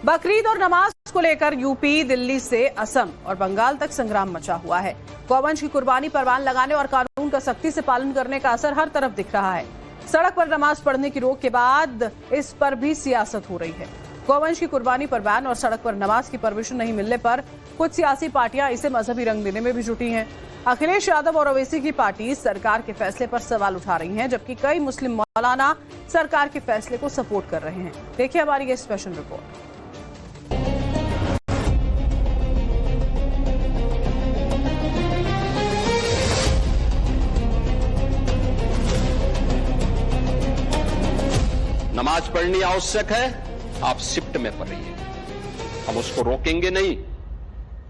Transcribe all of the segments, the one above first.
बकरीद और नमाज को लेकर यूपी, दिल्ली से असम और बंगाल तक संग्राम मचा हुआ है। गौवंश की कुर्बानी पर बैन लगाने और कानून का सख्ती से पालन करने का असर हर तरफ दिख रहा है। सड़क पर नमाज पढ़ने की रोक के बाद इस पर भी सियासत हो रही है। गौवंश की कुर्बानी पर बैन और सड़क पर नमाज की परमिशन नहीं मिलने पर कुछ सियासी पार्टियां इसे मजहबी रंग देने में भी जुटी हैं। अखिलेश यादव और ओवैसी की पार्टी सरकार के फैसले पर सवाल उठा रही हैं, जबकि कई मुस्लिम मौलाना सरकार के फैसले को सपोर्ट कर रहे हैं। देखिए हमारी ये स्पेशल रिपोर्ट। नमाज पढ़नी आवश्यक है, आप शिफ्ट में पढ़िए। हम उसको रोकेंगे नहीं,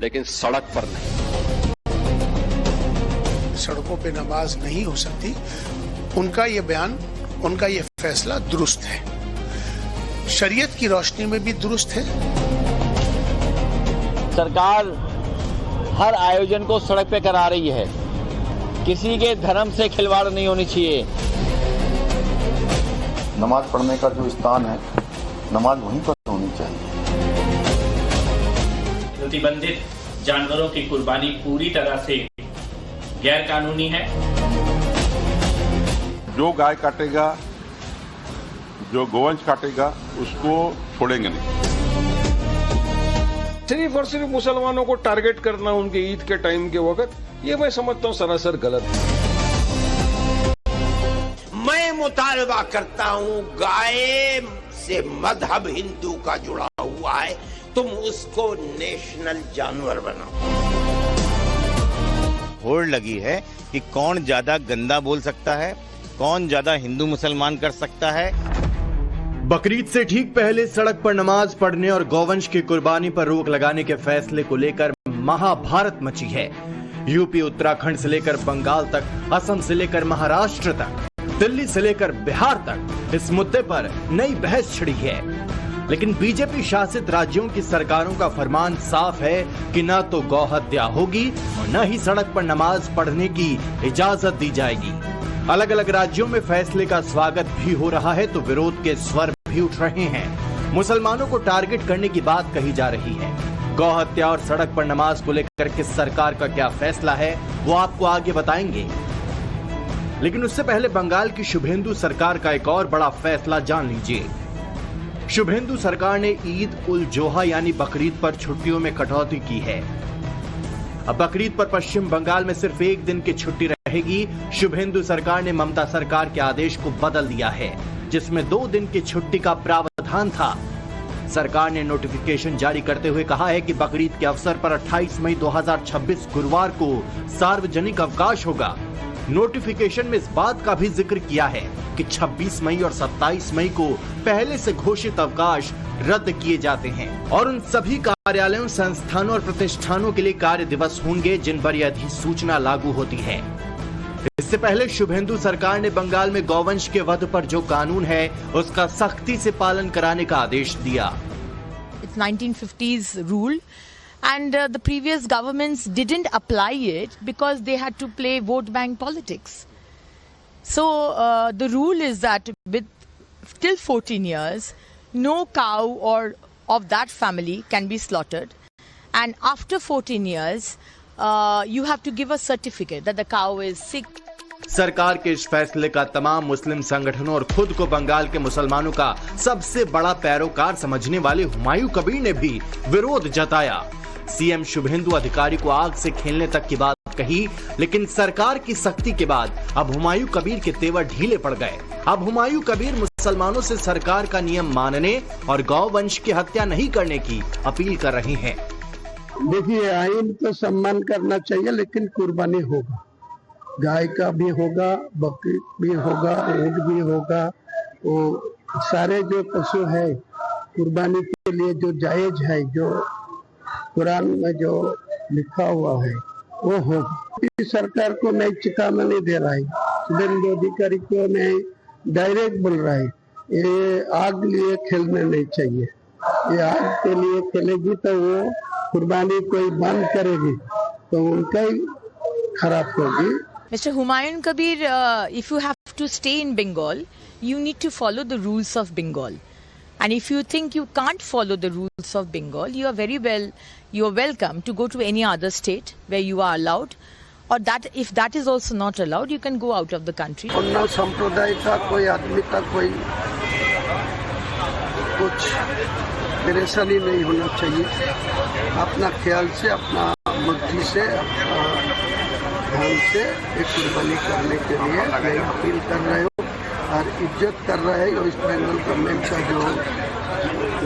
लेकिन सड़क पर नहीं। सड़कों पे नमाज नहीं हो सकती। उनका ये बयान, उनका ये फैसला दुरुस्त है, शरीयत की रोशनी में भी दुरुस्त है। सरकार हर आयोजन को सड़क पे करा रही है। किसी के धर्म से खिलवाड़ नहीं होनी चाहिए। नमाज पढ़ने का जो स्थान है, नमाज वहीं पर होनी चाहिए। प्रतिबंधित जानवरों की कुर्बानी पूरी तरह से गैर कानूनी है। जो गाय काटेगा, जो गोवंश काटेगा, उसको छोड़ेंगे नहीं। सिर्फ और सिर्फ मुसलमानों को टारगेट करना उनके ईद के टाइम के वक्त, ये मैं समझता हूँ सरासर गलत है। मैं मुतालबा करता हूँ, गाय से मजहब हिंदू का जुड़ा हुआ है, तुम उसको नेशनल जानवर बनाओ। होड़ लगी है कि कौन ज्यादा गंदा बोल सकता है, कौन ज्यादा हिंदू मुसलमान कर सकता है। बकरीद से ठीक पहले सड़क पर नमाज पढ़ने और गौवंश की कुर्बानी पर रोक लगाने के फैसले को लेकर महाभारत मची है। यूपी, उत्तराखंड से लेकर बंगाल तक, असम से लेकर महाराष्ट्र तक, दिल्ली से लेकर बिहार तक इस मुद्दे पर नई बहस छिड़ी है। लेकिन बीजेपी शासित राज्यों की सरकारों का फरमान साफ है कि न तो गौहत्या होगी और न ही सड़क पर नमाज पढ़ने की इजाजत दी जाएगी। अलग अलग राज्यों में फैसले का स्वागत भी हो रहा है तो विरोध के स्वर भी उठ रहे हैं। मुसलमानों को टारगेट करने की बात कही जा रही है। गौहत्या और सड़क पर नमाज को लेकर किस सरकार का क्या फैसला है वो आपको आगे बताएंगे। लेकिन उससे पहले बंगाल की शुभेंदु सरकार का एक और बड़ा फैसला जान लीजिए। शुभेंदु सरकार ने ईद उल जोहा यानी बकरीद पर छुट्टियों में कटौती की है। अब बकरीद पर पश्चिम बंगाल में सिर्फ एक दिन की छुट्टी रहेगी। शुभेंदु सरकार ने ममता सरकार के आदेश को बदल दिया है, जिसमें 2 दिन की छुट्टी का प्रावधान था। सरकार ने नोटिफिकेशन जारी करते हुए कहा है कि बकरीद के अवसर पर 28 मई 2026 गुरुवार को सार्वजनिक अवकाश होगा। नोटिफिकेशन में इस बात का भी जिक्र किया है कि 26 मई और 27 मई को पहले से घोषित अवकाश रद्द किए जाते हैं और उन सभी कार्यालयों, संस्थानों और प्रतिष्ठानों के लिए कार्य दिवस होंगे जिन पर यह अधिसूचना लागू होती है। इससे पहले शुभेंदु सरकार ने बंगाल में गौवंश के वध पर जो कानून है उसका सख्ती से पालन कराने का आदेश दिया। It's 1950s rule. And the previous governments didn't apply it because they had to play vote bank politics. So the rule is that with till 14 years, no cow or of that family can be slaughtered. And after 14 years, you have to give a certificate that the cow is sick. सरकार के इस फैसले का तमाम मुस्लिम संगठनों और खुद को बंगाल के मुसलमानों का सबसे बड़ा पैरोकार समझने वाले हुमायूं कबीर ने भी विरोध जताया। सीएम शुभेंदु अधिकारी को आग से खेलने तक की बात कही, लेकिन सरकार की सख्ती के बाद अब हुमायूं कबीर के तेवर ढीले पड़ गए। अब हुमायूं कबीर मुसलमानों से सरकार का नियम मानने और गौवंश की हत्या नहीं करने की अपील कर रहे हैं। देखिए, आइन तो सम्मान करना चाहिए, लेकिन कुर्बानी होगा, गाय का भी होगा, बकरी भी होगा, ऊँट भी होगा। वो सारे जो पशु है कुर्बानी के लिए जो जायज है, जो कुरान में जो लिखा हुआ है वो होगा। सरकार को नई चेतावनी दे रहा है, शुभेंदु अधिकारी को नहीं डायरेक्ट बोल रहा है, ये आग लिए खेलने नहीं चाहिए। ये आग के लिए खेलेगी तो वो कुर्बानी कोई बंद करेगी तो उनका ही खराब होगी। Mr. Humayun Kabir, if you have to stay in Bengal, you need to follow the rules of Bengal. And if you think you can't follow the rules of Bengal, you are welcome to go to any other state where you are allowed, or that if that is also not allowed, you can go out of the country. अन्य संप्रदाय का कोई आदमी का कोई कुछ परेशानी नहीं होना चाहिए। अपना ख्याल से, अपना मर्जी से, अपना ध्यान से एक कुर्बानी करने के लिए मैं अपील कर रहे हूँ और इज्जत कर रहे हैं। वेस्ट बंगाल गवर्नमेंट का जो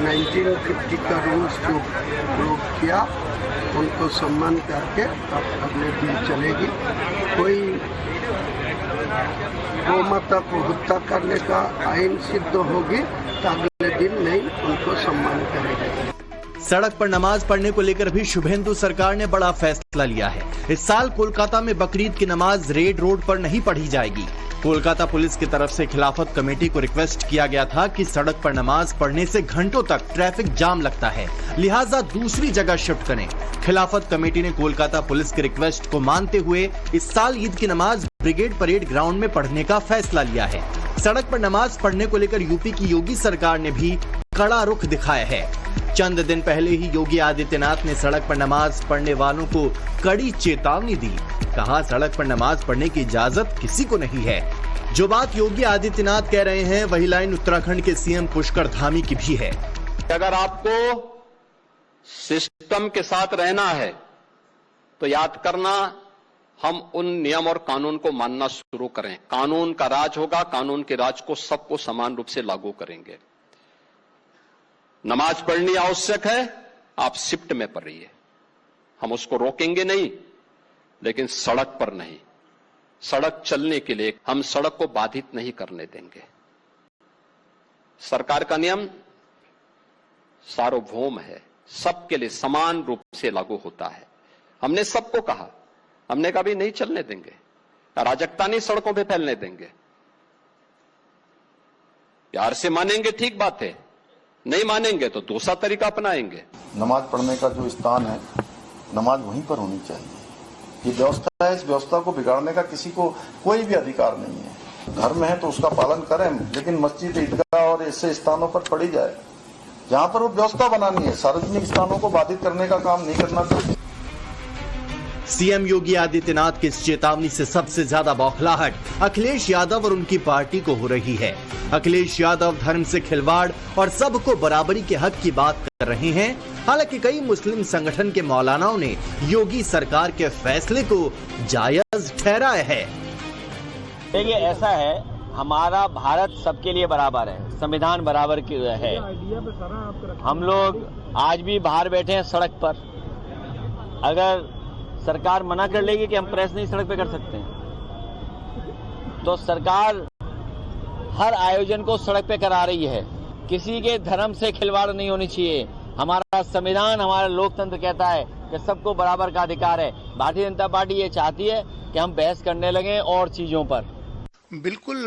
1950 का रूल्स जो प्रयोग किया, उनको सम्मान करके अब अगले दिन चलेगी। कोई गोमाता को हत्या करने का आईन सिद्ध होगी तो अगले दिन नहीं उनको सम्मान करेगी। सड़क पर नमाज पढ़ने को लेकर भी शुभेंदु सरकार ने बड़ा फैसला लिया है। इस साल कोलकाता में बकरीद की नमाज रेड रोड पर नहीं पढ़ी जाएगी। कोलकाता पुलिस की तरफ से खिलाफत कमेटी को रिक्वेस्ट किया गया था कि सड़क पर नमाज पढ़ने से घंटों तक ट्रैफिक जाम लगता है, लिहाजा दूसरी जगह शिफ्ट करें। खिलाफत कमेटी ने कोलकाता पुलिस की रिक्वेस्ट को मानते हुए इस साल ईद की नमाज ब्रिगेड परेड ग्राउंड में पढ़ने का फैसला लिया है। सड़क पर नमाज पढ़ने को लेकर यूपी की योगी सरकार ने भी कड़ा रुख दिखाया है। चंद दिन पहले ही योगी आदित्यनाथ ने सड़क पर नमाज पढ़ने वालों को कड़ी चेतावनी दी। कहा, सड़क पर नमाज पढ़ने की इजाजत किसी को नहीं है। जो बात योगी आदित्यनाथ कह रहे हैं, वही लाइन उत्तराखंड के सीएम पुष्कर धामी की भी है। अगर आपको सिस्टम के साथ रहना है तो याद करना, हम उन नियम और कानून को मानना शुरू करें। कानून का राज होगा, कानून के राज को सबको समान रूप से लागू करेंगे। नमाज पढ़नी आवश्यक है, आप शिफ्ट में पढ़िए, हम उसको रोकेंगे नहीं, लेकिन सड़क पर नहीं। सड़क चलने के लिए हम सड़क को बाधित नहीं करने देंगे। सरकार का नियम सार्वभौम है, सबके लिए समान रूप से लागू होता है। हमने सबको कहा, हमने कभी नहीं चलने देंगे, अराजकता नहीं सड़कों पे फैलने देंगे। प्यार से मानेंगे ठीक बात है, नहीं मानेंगे तो दूसरा तरीका अपनाएंगे। नमाज पढ़ने का जो स्थान है, नमाज वहीं पर होनी चाहिए। ये व्यवस्था है, इस व्यवस्था को बिगाड़ने का किसी को कोई भी अधिकार नहीं है। घर में है तो उसका पालन करें, लेकिन मस्जिद, ईदगाह और ऐसे स्थानों पर पढ़ी जाए जहां पर वो व्यवस्था बनानी है। सार्वजनिक स्थानों को बाधित करने का काम नहीं करना चाहिए। सीएम योगी आदित्यनाथ की इस चेतावनी से सबसे ज्यादा बौखलाहट अखिलेश यादव और उनकी पार्टी को हो रही है। अखिलेश यादव धर्म से खिलवाड़ और सबको बराबरी के हक की बात कर रहे हैं। हालांकि कई मुस्लिम संगठन के मौलानाओं ने योगी सरकार के फैसले को जायज ठहराया है। देखिए, ऐसा है, हमारा भारत सबके लिए बराबर है, संविधान बराबर की है। हम लोग आज भी बाहर बैठे हैं सड़क पर। अगर सरकार मना कर लेगी कि हम प्रेस नहीं सड़क पे कर सकते हैं, तो सरकार हर आयोजन को सड़क पे करा रही है। किसी के धर्म से खिलवाड़ नहीं होनी चाहिए। हमारा संविधान, हमारा लोकतंत्र कहता है कि सबको बराबर का अधिकार है। भारतीय जनता पार्टी ये चाहती है कि हम बहस करने लगे और चीजों पर। बिल्कुल,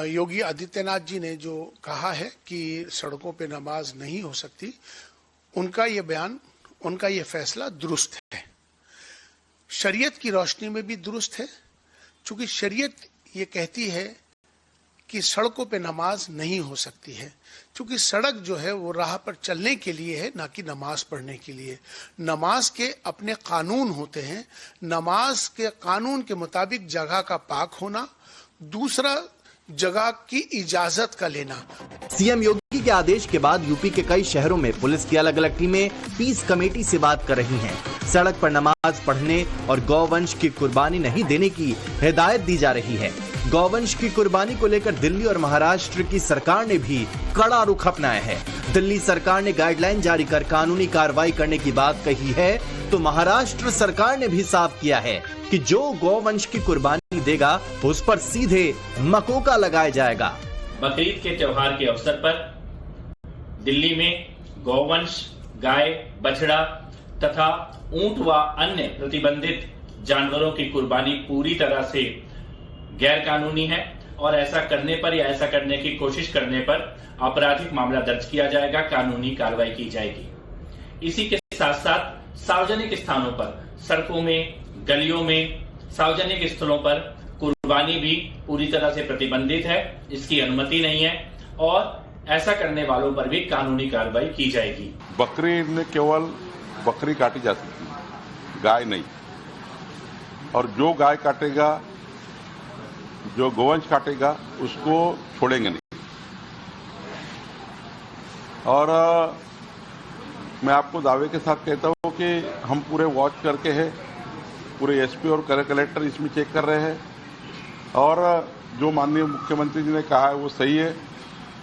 योगी आदित्यनाथ जी ने जो कहा है कि सड़कों पे नमाज नहीं हो सकती, उनका ये बयान, उनका ये फैसला दुरुस्त है। शरीयत की रोशनी में भी दुरुस्त है, क्योंकि शरीयत ये कहती है कि सड़कों पे नमाज नहीं हो सकती है, क्योंकि सड़क जो है वो राह पर चलने के लिए है, ना कि नमाज पढ़ने के लिए। नमाज के अपने कानून होते हैं। नमाज के कानून के मुताबिक जगह का पाक होना, दूसरा जगह की इजाजत का लेना। सीएम योगी के आदेश के बाद यूपी के कई शहरों में पुलिस की अलग अलग टीमें पीस कमेटी से बात कर रही हैं। सड़क पर नमाज पढ़ने और गौवंश की कुर्बानी नहीं देने की हिदायत दी जा रही है। गौवंश की कुर्बानी को लेकर दिल्ली और महाराष्ट्र की सरकार ने भी कड़ा रुख अपनाया है। दिल्ली सरकार ने गाइडलाइन जारी कर कानूनी कार्रवाई करने की बात कही है, तो महाराष्ट्र सरकार ने भी साफ किया है कि जो गौवंश की कुर्बानी देगा उस पर सीधे मकोका लगाया जाएगा। बकरीद के त्योहार के अवसर पर दिल्ली में गौवंश, गाय, बछड़ा तथा ऊंट व अन्य प्रतिबंधित जानवरों की कुर्बानी पूरी तरह से गैर कानूनी है और ऐसा करने पर या ऐसा करने की कोशिश करने पर आपराधिक मामला दर्ज किया जाएगा, कानूनी कार्रवाई की जाएगी। इसी के साथ साथ सार्वजनिक स्थानों पर, सड़कों में, गलियों में, सार्वजनिक स्थलों पर कुर्बानी भी पूरी तरह से प्रतिबंधित है, इसकी अनुमति नहीं है। और ऐसा करने वालों पर भी कानूनी कार्रवाई की जाएगी। बकरी ईद में केवल बकरी काटी जा सकती है, गाय नहीं। और जो गाय काटेगा, जो गोवंश काटेगा, उसको छोड़ेंगे नहीं। और मैं आपको दावे के साथ कहता हूं कि हम पूरे वॉच करके हैं, पूरे एसपी और कलेक्टर इसमें चेक कर रहे हैं। और जो माननीय मुख्यमंत्री जी ने कहा है वो सही है,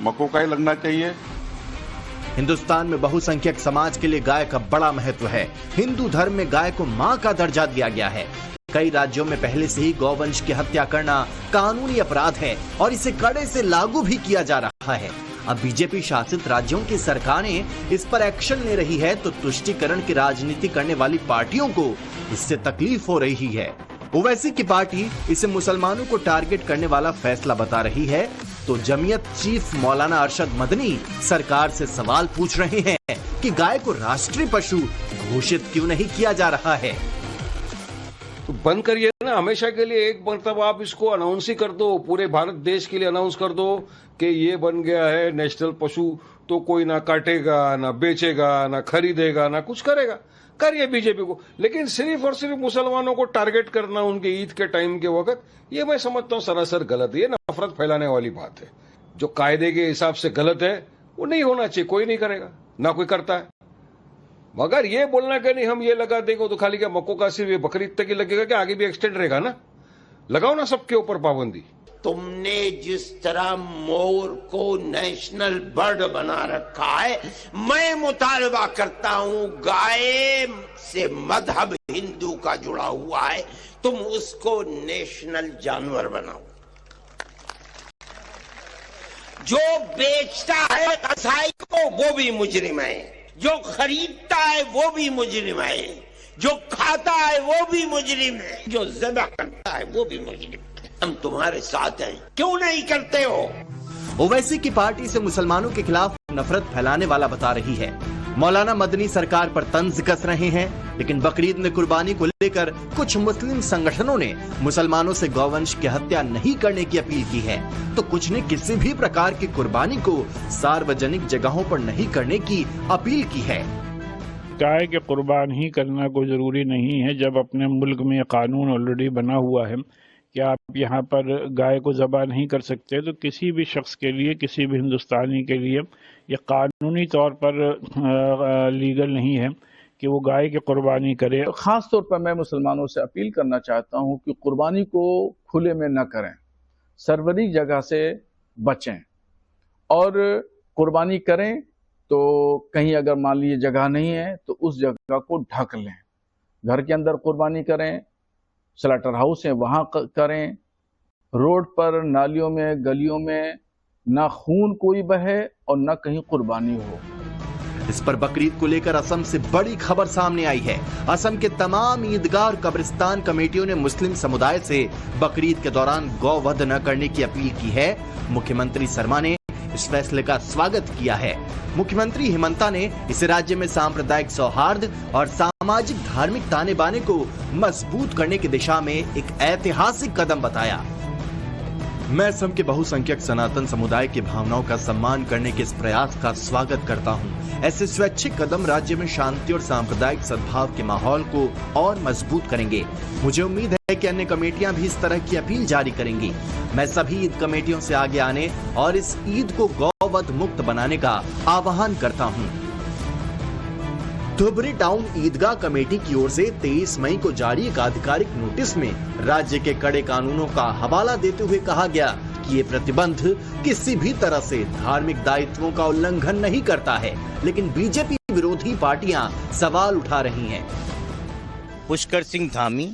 मक्कों का ही लगना चाहिए। हिंदुस्तान में बहुसंख्यक समाज के लिए गाय का बड़ा महत्व है। हिंदू धर्म में गाय को मां का दर्जा दिया गया है। कई राज्यों में पहले से ही गौवंश की हत्या करना कानूनी अपराध है और इसे कड़े से लागू भी किया जा रहा है। अब बीजेपी शासित राज्यों की सरकारें इस पर एक्शन ले रही है तो तुष्टीकरण की राजनीति करने वाली पार्टियों को इससे तकलीफ हो रही है। ओवैसी की पार्टी इसे मुसलमानों को टारगेट करने वाला फैसला बता रही है तो जमीयत चीफ मौलाना अरशद मदनी सरकार से सवाल पूछ रहे हैं कि गाय को राष्ट्रीय पशु घोषित क्यों नहीं किया जा रहा है। तो बंद करिए ना, हमेशा के लिए एक मरतबा आप इसको अनाउंस ही कर दो, पूरे भारत देश के लिए अनाउंस कर दो कि ये बन गया है नेशनल पशु। तो कोई ना काटेगा, ना बेचेगा, ना खरीदेगा, ना कुछ करेगा। करिए बीजेपी को, लेकिन सिर्फ और सिर्फ मुसलमानों को टारगेट करना उनके ईद के टाइम के वक्त, ये मैं समझता हूँ सरासर गलत है। ये नफरत फैलाने वाली बात है। जो कायदे के हिसाब से गलत है वो नहीं होना चाहिए, कोई नहीं करेगा, ना कोई करता है। मगर ये बोलना कि नहीं हम ये लगा देंगे तो खाली क्या मक्कों का सिर्फ बकरीद तक ही लगेगा, क्या आगे भी एक्सटेंड रहेगा ना? लगाओ ना सबके ऊपर पाबंदी। तुमने जिस तरह मोर को नेशनल बर्ड बना रखा है, मैं मुतालबा करता हूं गाय से मजहब हिंदू का जुड़ा हुआ है, तुम उसको नेशनल जानवर बनाओ। जो बेचता है कसाई को वो भी मुजरिम है, जो खरीदता है वो भी मुजरिम है, जो खाता है वो भी मुजरिम है, जो ज़िबा करता है वो भी मुजरिम है। हम तुम्हारे साथ हैं, क्यों नहीं करते हो? ओवैसी की पार्टी से मुसलमानों के खिलाफ नफरत फैलाने वाला बता रही है। मौलाना मदनी सरकार पर तंज कस रहे हैं, लेकिन बकरीद में कुर्बानी को लेकर कुछ मुस्लिम संगठनों ने मुसलमानों से गौवंश की हत्या नहीं करने की अपील की है, तो कुछ ने किसी भी प्रकार की कुर्बानी को सार्वजनिक जगहों पर नहीं करने की अपील की है। गाय के कुर्बान ही करना कोई जरूरी नहीं है। जब अपने मुल्क में कानून ऑलरेडी बना हुआ है कि आप यहाँ पर गाय को ज़बह नहीं कर सकते, तो किसी भी शख्स के लिए, किसी भी हिंदुस्तानी के लिए ये कानूनी तौर पर लीगल नहीं है कि वो गाय की कुर्बानी करे। ख़ास तौर पर मैं मुसलमानों से अपील करना चाहता हूँ कि कुर्बानी को खुले में न करें, सार्वजनिक जगह से बचें, और कुर्बानी करें तो कहीं अगर मान लीजिए जगह नहीं है तो उस जगह को ढक लें। घर के अंदर कुर्बानी करें, स्लॉटर हाउस है वहां करें, रोड पर, नालियों में, गलियों में ना खून कोई बहे और ना कहीं कुर्बानी हो। इस पर बकरीद को लेकर असम से बड़ी खबर सामने आई है। असम के तमाम ईदगाह और कब्रिस्तान कमेटियों ने मुस्लिम समुदाय से बकरीद के दौरान गौवध न करने की अपील की है। मुख्यमंत्री शर्मा ने इस फैसले का स्वागत किया है। मुख्यमंत्री हिमंता ने इसे राज्य में सांप्रदायिक सौहार्द और सामाजिक धार्मिक ताने बाने को मजबूत करने की दिशा में एक ऐतिहासिक कदम बताया। मैं असम के बहुसंख्यक सनातन समुदाय की भावनाओं का सम्मान करने के इस प्रयास का स्वागत करता हूं। ऐसे स्वैच्छिक कदम राज्य में शांति और सांप्रदायिक सद्भाव के माहौल को और मजबूत करेंगे। मुझे उम्मीद है कि अन्य कमेटियां भी इस तरह की अपील जारी करेंगी। मैं सभी ईद कमेटियों से आगे आने और इस ईद को गौवध मुक्त बनाने का आह्वान करता हूं। धुबरी टाउन ईदगाह कमेटी की ओर से 23 मई को जारी एक आधिकारिक नोटिस में राज्य के कड़े कानूनों का हवाला देते हुए कहा गया कि ये प्रतिबंध किसी भी तरह से धार्मिक दायित्वों का उल्लंघन नहीं करता है, लेकिन बीजेपी विरोधी पार्टियां सवाल उठा रही हैं। पुष्कर सिंह धामी,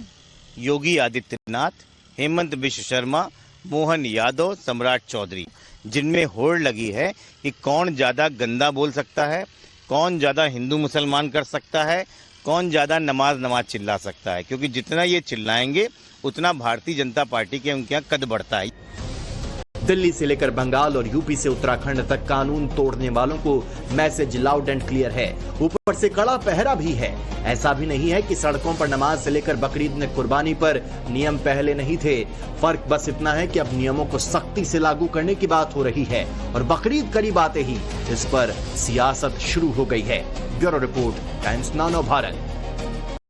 योगी आदित्यनाथ, हेमंत बिश्व शर्मा, मोहन यादव, सम्राट चौधरी, जिनमें होड़ लगी है कि कौन ज्यादा गंदा बोल सकता है, कौन ज्यादा हिंदू मुसलमान कर सकता है, कौन ज्यादा नमाज चिल्ला सकता है, क्योंकि जितना ये चिल्लाएंगे उतना भारतीय जनता पार्टी के उनके यहाँ कद बढ़ता है। दिल्ली से लेकर बंगाल और यूपी से उत्तराखंड तक कानून तोड़ने वालों को मैसेज लाउड एंड क्लियर है। ऊपर से कड़ा पहरा भी है। ऐसा भी नहीं है कि सड़कों पर नमाज से लेकर बकरीद में कुर्बानी पर नियम पहले नहीं थे। फर्क बस इतना है कि अब नियमों को सख्ती से लागू करने की बात हो रही है और बकरीद करीब आते ही इस पर सियासत शुरू हो गई है। Bureau report, times now Bharat.